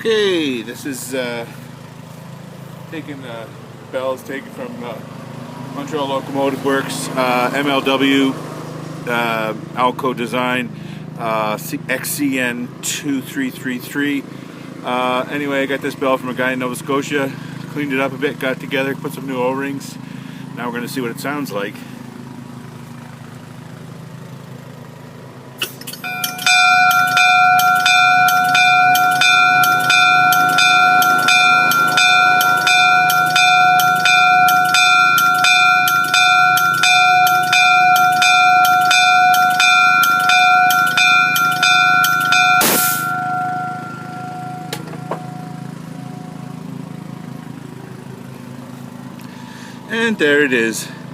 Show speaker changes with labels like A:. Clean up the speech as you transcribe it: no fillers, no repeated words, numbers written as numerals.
A: Okay, this is taking bells taken from Montreal Locomotive Works, MLW ALCO design, XCN 2333. Anyway, I got this bell from a guy in Nova Scotia, cleaned it up a bit, got it together, put some new O-rings. Now we're going to see what it sounds like. And there it is.